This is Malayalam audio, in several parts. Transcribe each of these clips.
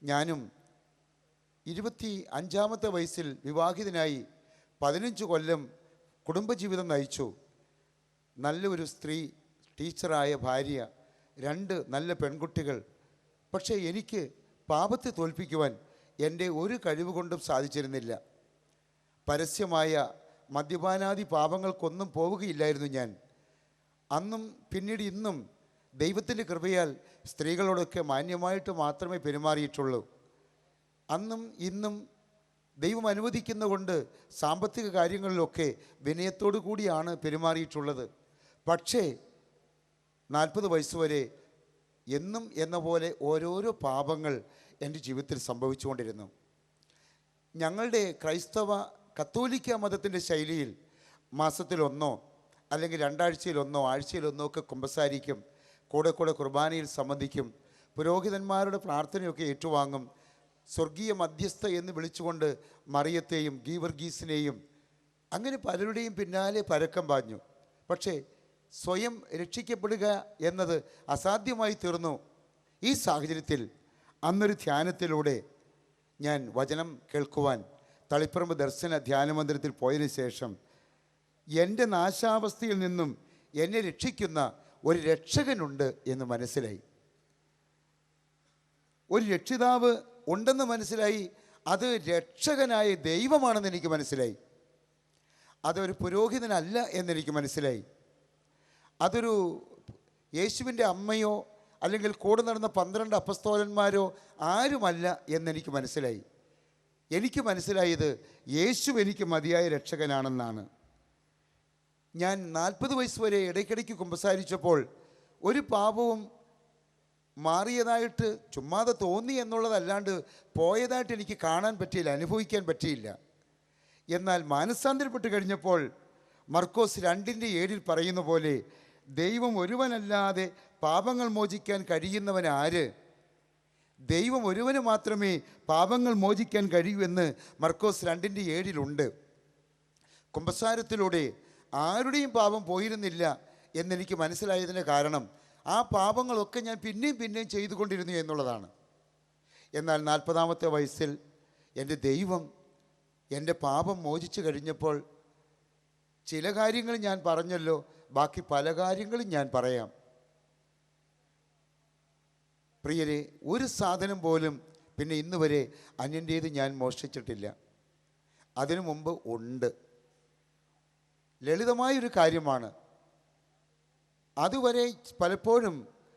ഞാനും 25-ാമത്തെ വയസ്സിൽ വിവാഹിതനായി 15 കൊല്ലം കുടുംബജീവിതം നയിച്ചു. നല്ലൊരു സ്ത്രീ, ടീച്ചറായ ഭാര്യ, 2 നല്ല പെൺകുട്ടികൾ. പക്ഷേ എനിക്ക് പാപത്തെ തോൽപ്പിക്കുവാൻ എൻ്റെ ഒരു കഴിവ് കൊണ്ടും സാധിച്ചിരുന്നില്ല. പരസ്യമായ മദ്യപാനാദി പാപങ്ങൾക്കൊന്നും പോവുകയില്ലായിരുന്നു ഞാൻ. അന്നും പിന്നീട് ഇന്നും ദൈവത്തിൻ്റെ കൃപയാൽ സ്ത്രീകളോടൊക്കെ മാന്യമായിട്ട് മാത്രമേ പെരുമാറിയിട്ടുള്ളൂ. അന്നും ഇന്നും ദൈവം അനുവദിക്കുന്ന കൊണ്ട് സാമ്പത്തിക കാര്യങ്ങളിലൊക്കെ വിനയത്തോടു കൂടിയാണ് പെരുമാറിയിട്ടുള്ളത്. പക്ഷേ 40 വയസ്സുവരെ എന്നും എന്ന പോലെ ഓരോരോ പാപങ്ങൾ എൻ്റെ ജീവിതത്തിൽ സംഭവിച്ചുകൊണ്ടിരുന്നു. ഞങ്ങളുടെ ക്രൈസ്തവ കത്തോലിക്ക മതത്തിൻ്റെ ശൈലിയിൽ മാസത്തിലൊന്നോ അല്ലെങ്കിൽ 2 ആഴ്ചയിലൊന്നോ ആഴ്ചയിലൊന്നോ ഒക്കെ കുമ്പസാരിക്കും, കൂടെ കുർബാനയിൽ സംബന്ധിക്കും, പുരോഹിതന്മാരുടെ പ്രാർത്ഥനയൊക്കെ ഏറ്റുവാങ്ങും. സ്വർഗീയ മധ്യസ്ഥ എന്ന് വിളിച്ചുകൊണ്ട് മറിയത്തെയും ഗീവർഗീസിനെയും അങ്ങനെ പലരുടെയും പിന്നാലെ പരക്കം പാഞ്ഞു. പക്ഷേ സ്വയം രക്ഷിക്കപ്പെടുക എന്നത് അസാധ്യമായി തീർന്നു. ഈ സാഹചര്യത്തിൽ അന്നൊരു ധ്യാനത്തിലൂടെ ഞാൻ വചനം കേൾക്കുവാൻ തളിപ്പറമ്പ് ദർശന ധ്യാനമന്ദിരത്തിൽ പോയതിനു ശേഷം എൻ്റെ നാശാവസ്ഥയിൽ നിന്നും എന്നെ രക്ഷിക്കുന്ന ഒരു രക്ഷകനുണ്ട് എന്ന് മനസ്സിലായി. ഒരു രക്ഷിതാവ് ഉണ്ടെന്ന് മനസ്സിലായി. അത് രക്ഷകനായ ദൈവമാണെന്ന് എനിക്ക് മനസ്സിലായി. അതൊരു പുരോഹിതനല്ല എന്നെനിക്ക് മനസ്സിലായി. അതൊരു യേശുവിൻ്റെ അമ്മയോ അല്ലെങ്കിൽ കൂടെ നടന്ന 12 അപ്പസ്തോലന്മാരോ ആരുമല്ല എന്നെനിക്ക് മനസ്സിലായി. എനിക്ക് മനസ്സിലായത് യേശു എനിക്ക് മതിയായ രക്ഷകനാണെന്നാണ്. ഞാൻ 40 വയസ്സ് വരെ ഇടയ്ക്കിടയ്ക്ക് കുമ്പസാരിച്ചപ്പോൾ ഒരു പാപവും മാറിയതായിട്ട് ചുമ്മാതെ തോന്നി എന്നുള്ളതല്ലാണ്ട് പോയതായിട്ട് എനിക്ക് കാണാൻ പറ്റിയില്ല, അനുഭവിക്കാൻ പറ്റിയില്ല. എന്നാൽ മാനസാന്തരപ്പെട്ട് കഴിഞ്ഞപ്പോൾ മർക്കോസ് 2:7 പറയുന്ന പോലെ ദൈവം ഒരുവനല്ലാതെ പാപങ്ങൾ മോചിക്കാൻ കഴിയുന്നവൻ ആര്? ദൈവം ഒരുവന് മാത്രമേ പാപങ്ങൾ മോചിക്കാൻ കഴിയൂ എന്ന് മർക്കോസ് 2:7 കുമ്പസാരത്തിലൂടെ ആരുടെയും പാപം പോയിരുന്നില്ല എന്നെനിക്ക് മനസ്സിലായതിൻ്റെ കാരണം ആ പാപങ്ങളൊക്കെ ഞാൻ പിന്നെയും ചെയ്തുകൊണ്ടിരുന്നു എന്നുള്ളതാണ്. എന്നാൽ 40-ാമത്തെ വയസ്സിൽ എൻ്റെ ദൈവം എൻ്റെ പാപം മോചിച്ചു കഴിഞ്ഞപ്പോൾ ചില കാര്യങ്ങൾ ഞാൻ പറഞ്ഞല്ലോ, ബാക്കി പല കാര്യങ്ങളും ഞാൻ പറയാം. പ്രിയരെ, ഒരു സാധനം പോലും പിന്നെ ഇന്ന് വരെ അന്യൻ്റേത് ഞാൻ മോഷ്ടിച്ചിട്ടില്ല. അതിനു മുമ്പ് ഉണ്ട്. ലളിതമായൊരു കാര്യമാണ്. അതുവരെ പലപ്പോഴും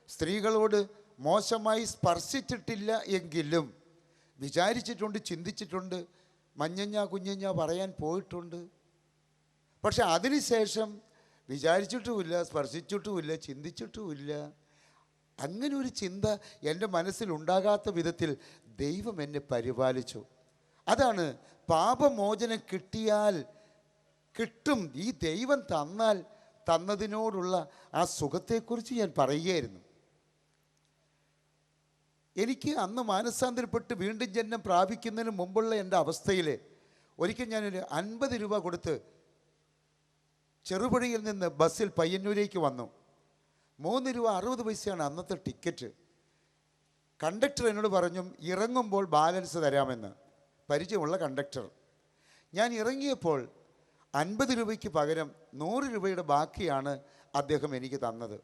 സ്ത്രീകളോട് മോശമായി സ്പർശിച്ചിട്ടില്ല എങ്കിലും വിചാരിച്ചിട്ടുണ്ട്, ചിന്തിച്ചിട്ടുണ്ട്, മഞ്ഞഞ്ഞ കുഞ്ഞഞ്ഞ പറയാൻ പോയിട്ടുണ്ട്. പക്ഷെ അതിനുശേഷം വിചാരിച്ചിട്ടുമില്ല, സ്പർശിച്ചിട്ടുമില്ല, ചിന്തിച്ചിട്ടുമില്ല. അങ്ങനെ ഒരു ചിന്ത എൻ്റെ മനസ്സിലുണ്ടാകാത്ത വിധത്തിൽ ദൈവം എന്നെ പരിപാലിച്ചു. അതാണ് പാപമോചനം കിട്ടിയാൽ കിട്ടും, ഈ ദൈവം തന്നതിനോടുള്ള ആ സുഖത്തെക്കുറിച്ച് ഞാൻ പറയുകയായിരുന്നു. എനിക്ക് അന്ന് മാനസാന്തരപ്പെട്ട് വീണ്ടും ജന്മം പ്രാപിക്കുന്നതിന് മുമ്പുള്ള എൻ്റെ അവസ്ഥയിൽ ഒരിക്കൽ ഞാനൊരു 50 രൂപ കൊടുത്ത് ചെറുപുഴയിൽ നിന്ന് ബസ്സിൽ പയ്യന്നൂരേക്ക് വന്നു. 3 രൂപ 60 പൈസയാണ് അന്നത്തെ ടിക്കറ്റ്. കണ്ടക്ടർ എന്നോട് പറഞ്ഞു ഇറങ്ങുമ്പോൾ ബാലൻസ് തരാമെന്ന്. പരിചയമുള്ള കണ്ടക്ടർ. ഞാൻ ഇറങ്ങിയപ്പോൾ 50 രൂപയ്ക്ക് പകരം 100 രൂപയുടെ ബാക്കിയാണ് അദ്ദേഹം എനിക്ക് തന്നത്.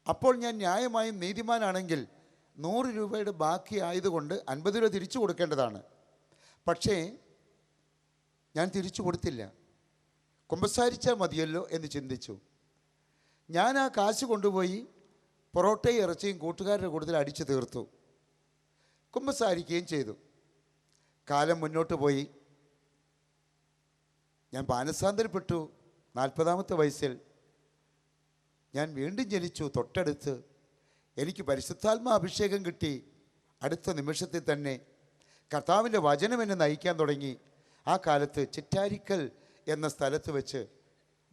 അപ്പോൾ ഞാൻ ന്യായമായും നീതിമാനാണെങ്കിൽ 100 രൂപയുടെ ബാക്കി ആയതുകൊണ്ട് 50 രൂപ തിരിച്ചു കൊടുക്കേണ്ടതാണ്. പക്ഷേ ഞാൻ തിരിച്ചു കൊടുത്തില്ല. കുമ്പസാരിച്ചാൽ മതിയല്ലോ എന്ന് ചിന്തിച്ചു. ഞാൻ ആ കാശ് കൊണ്ടുപോയി പൊറോട്ടയും ഇറച്ചിയും കൂട്ടുകാരുടെ കൂടുതൽ അടിച്ചു തീർത്തു. കുമ്പസാരിക്കുകയും ചെയ്തു. കാലം മുന്നോട്ട് പോയി. ഞാൻ മാനസാന്തരപ്പെട്ടു. 40-ാമത്തെ വയസ്സിൽ ഞാൻ വീണ്ടും ജനിച്ചു. തൊട്ടടുത്ത് എനിക്ക് പരിശുദ്ധാത്മാ അഭിഷേകം കിട്ടി. അടുത്ത നിമിഷത്തിൽ തന്നെ കർത്താവിൻ്റെ വചനം എന്നെ നയിക്കാൻ തുടങ്ങി. ആ കാലത്ത് ചിറ്റാരിക്കൽ എന്ന സ്ഥലത്ത് വെച്ച്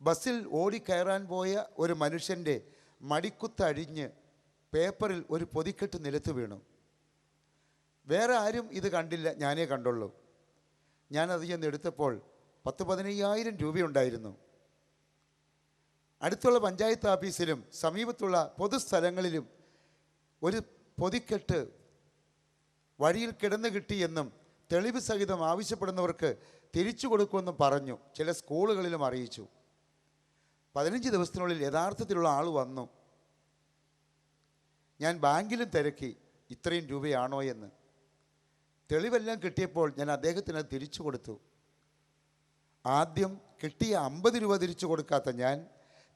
ബസ്സിൽ ഓടിക്കയറാൻ പോയ ഒരു മനുഷ്യൻ്റെ മടിക്കുത്തഴിഞ്ഞ് പേപ്പറിൽ ഒരു പൊതിക്കെട്ട് നിലത്ത് വീണു. വേറെ ആരും ഇത് കണ്ടില്ല, ഞാനേ കണ്ടുള്ളൂ. ഞാനത് ചെന്ന് എടുത്തപ്പോൾ 10-15,000 രൂപയുണ്ടായിരുന്നു. അടുത്തുള്ള പഞ്ചായത്ത് ഓഫീസിലും സമീപത്തുള്ള പൊതുസ്ഥലങ്ങളിലും ഒരു പൊതിക്കെട്ട് വഴിയിൽ കിടന്നു കിട്ടിയെന്നും തെളിവ് സഹിതം ആവശ്യപ്പെടുന്നവർക്ക് തിരിച്ചു കൊടുക്കുമെന്നും പറഞ്ഞു. ചില സ്കൂളുകളിലും അറിയിച്ചു. 15 ദിവസത്തിനുള്ളിൽ യഥാർത്ഥത്തിലുള്ള ആൾ വന്നു. ഞാൻ ബാങ്കിലും തിരക്കി ഇത്രയും രൂപയാണോ എന്ന്. തെളിവെല്ലാം കിട്ടിയപ്പോൾ ഞാൻ അദ്ദേഹത്തിന് തിരിച്ചു കൊടുത്തു. ആദ്യം കിട്ടിയ 50 രൂപ തിരിച്ചു കൊടുക്കാത്ത ഞാൻ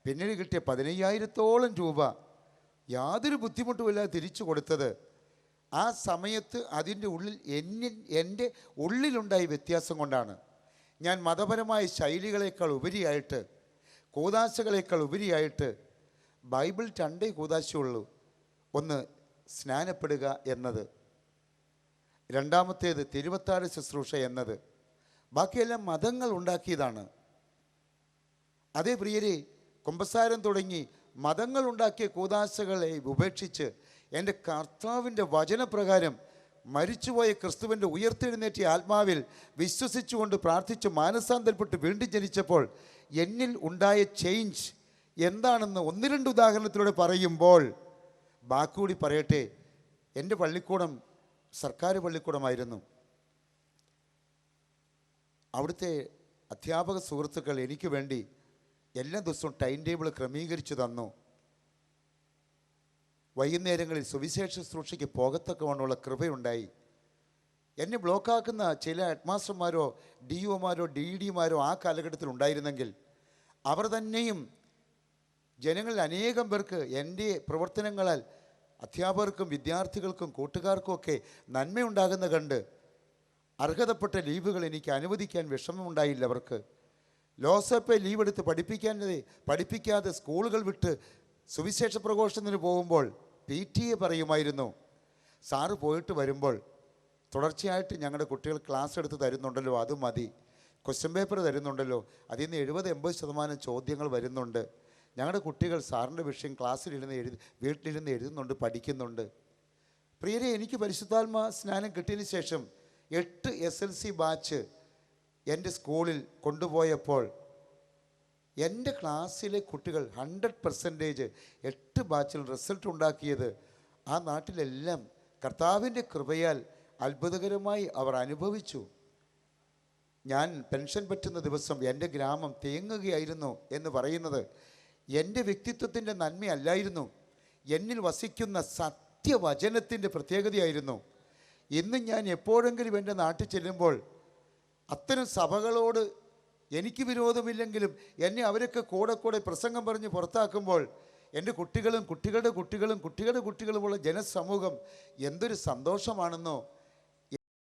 പിന്നീട് കിട്ടിയ 15,000-ഓളം രൂപ യാതൊരു ബുദ്ധിമുട്ടുമില്ലാതെ തിരിച്ചു കൊടുത്തത് ആ സമയത്ത് അതിൻ്റെ ഉള്ളിൽ എൻ്റെ ഉള്ളിലുണ്ടായ വ്യത്യാസം കൊണ്ടാണ്. ഞാൻ മതപരമായ ശൈലികളേക്കാൾ ഉപരിയായിട്ട്, കൂദാശകളേക്കാൾ ഉപരിയായിട്ട് ബൈബിൾ 2 കൂദാശയുള്ളൂ. ഒന്ന് സ്നാനപ്പെടുക എന്നത്, രണ്ടാമത്തേത് തിരുവത്താഴ ശുശ്രൂഷ എന്നത്. ബാക്കിയെല്ലാം മതങ്ങൾ ഉണ്ടാക്കിയതാണ്. അതേ പ്രിയരെ, കുമ്പസാരം തുടങ്ങി മതങ്ങൾ ഉണ്ടാക്കിയ കൂദാശകളെ ഉപേക്ഷിച്ച് എൻ്റെ കർത്താവിൻ്റെ വചനപ്രകാരം മരിച്ചുപോയ ക്രിസ്തുവിൻ്റെ ഉയർത്തെഴുന്നേറ്റിയ ആത്മാവിൽ വിശ്വസിച്ചുകൊണ്ട് പ്രാർത്ഥിച്ച് മാനസാന്തരപ്പെട്ട് വീണ്ടും ജനിച്ചപ്പോൾ എന്നിൽ ഉണ്ടായ ചേഞ്ച് എന്താണെന്ന് 1-2 ഉദാഹരണത്തിലൂടെ പറയുമ്പോൾ ബാക്കിയൂടി പറയട്ടെ. എൻ്റെ പള്ളിക്കൂടം സർക്കാർ പള്ളിക്കൂടമായിരുന്നു. അവിടുത്തെ അധ്യാപക സുഹൃത്തുക്കൾ എനിക്ക് വേണ്ടി എല്ലാ ദിവസവും ടൈം ടേബിൾ ക്രമീകരിച്ചു തന്നു. വൈകുന്നേരങ്ങളിൽ സുവിശേഷ ശുശ്രൂഷയ്ക്ക് പോകത്തക്കവണ്ണമുള്ള കൃപയുണ്ടായി. എന്നെ ബ്ലോക്കാക്കുന്ന ചില ഹെഡ്മാസ്റ്റർമാരോ DOമാരോ DDമാരോ ആ കാലഘട്ടത്തിൽ ഉണ്ടായിരുന്നെങ്കിൽ അവർ തന്നെയും ജനങ്ങളിൽ അനേകം പേർക്ക് എൻ്റെ പ്രവർത്തനങ്ങളാൽ അധ്യാപകർക്കും വിദ്യാർത്ഥികൾക്കും കൂട്ടുകാർക്കും ഒക്കെ നന്മയുണ്ടാകുന്ന കണ്ട് അർഹതപ്പെട്ട ലീവുകൾ എനിക്ക് അനുവദിക്കാൻ വിഷമമുണ്ടായില്ല. അവർക്ക് ലോസപ്പെ ലീവ് എടുത്ത് പഠിപ്പിക്കാതെ സ്കൂളുകൾ വിട്ട് സുവിശേഷ പ്രഘോഷണത്തിന് പോകുമ്പോൾ PTA പറയുമായിരുന്നു, സാറ് പോയിട്ട് വരുമ്പോൾ തുടർച്ചയായിട്ട് ഞങ്ങളുടെ കുട്ടികൾ ക്ലാസ് എടുത്ത് തരുന്നുണ്ടല്ലോ, അത് മതി. ക്വസ്റ്റ്യൻ പേപ്പർ തരുന്നുണ്ടല്ലോ, അതിൽ നിന്ന് 70-80% ചോദ്യങ്ങൾ വരുന്നുണ്ട്. ഞങ്ങളുടെ കുട്ടികൾ സാറിൻ്റെ വിഷയം വീട്ടിലിരുന്ന് എഴുതുന്നുണ്ട്, പഠിക്കുന്നുണ്ട്. പ്രിയരെ, എനിക്ക് പരിശുദ്ധാത്മ സ്നാനം കിട്ടിയതിന് ശേഷം 8 SLC ബാച്ച് എൻ്റെ സ്കൂളിൽ കൊണ്ടുപോയപ്പോൾ എൻ്റെ ക്ലാസ്സിലെ കുട്ടികൾ 100% 8 ബാച്ചിൽ റിസൾട്ട് ഉണ്ടാക്കിയത് ആ നാട്ടിലെല്ലാം കർത്താവിൻ്റെ കൃപയാൽ അത്ഭുതകരമായി അവർ അനുഭവിച്ചു. ഞാൻ പെൻഷൻ പറ്റുന്ന ദിവസം എൻ്റെ ഗ്രാമം തേങ്ങുകയായിരുന്നു എന്ന് പറയുന്നത് എൻ്റെ വ്യക്തിത്വത്തിൻ്റെ നന്മയല്ലായിരുന്നു, എന്നിൽ വസിക്കുന്ന സത്യവചനത്തിൻ്റെ പ്രത്യേകതയായിരുന്നു. ഇന്ന് ഞാൻ എപ്പോഴെങ്കിലും എൻ്റെ നാട്ടിൽ ചെല്ലുമ്പോൾ അത്തരം സഭകളോട് എനിക്ക് വിരോധമില്ലെങ്കിലും എന്നെ അവരൊക്കെ കൂടെ പ്രസംഗം പറഞ്ഞ് പുറത്താക്കുമ്പോൾ എൻ്റെ കുട്ടികളുടെ കുട്ടികളുമുള്ള ജനസമൂഹം എന്തൊരു സന്തോഷമാണെന്നോ.